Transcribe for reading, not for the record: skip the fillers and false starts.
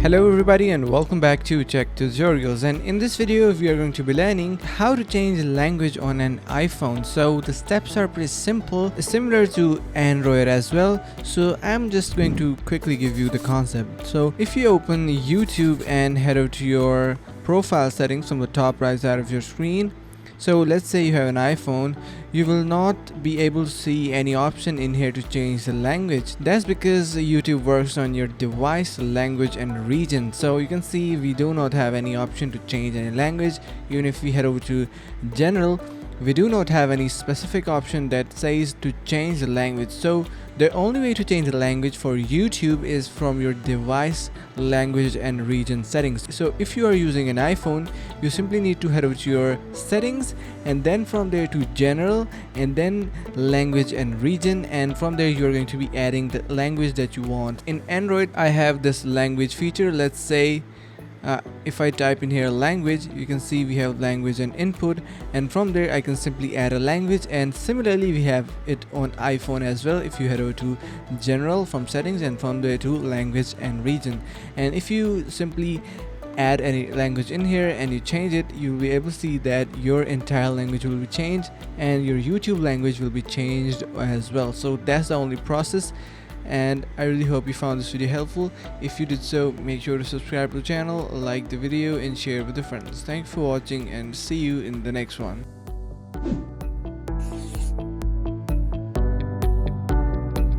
Hello everybody and welcome back to Tech Tutorials, and in this video we are going to be learning how to change language on an iPhone. So the steps are pretty simple, similar to Android as well. So I'm just going to quickly give you the concept. So if you open YouTube and head over to your profile settings from the top right side of your screen, so let's say you have an iPhone, you will not be able to see any option in here to change the language. That's because YouTube works on your device, language and region. So you can see we do not have any option to change any language. Even if we head over to general, we do not have any specific option that says to change the language. So the only way to change the language for YouTube is from your device, language and region settings. So if you are using an iPhone, you simply need to head over to your settings and then from there to general and then language and region, and from there you're going to be adding the language that you want. In Android I have this language feature. Let's say if I type in here language, you can see we have language and input, and from there I can simply add a language, and similarly we have it on iPhone as well. If you head over to general from settings and from there to language and region, and if you simply add any language in here and you change it, you'll be able to see that your entire language will be changed and your YouTube language will be changed as well. So that's the only process, and I really hope you found this video helpful. If you did so, make sure to subscribe to the channel, like the video and share with your friends. Thanks for watching and see you in the next one.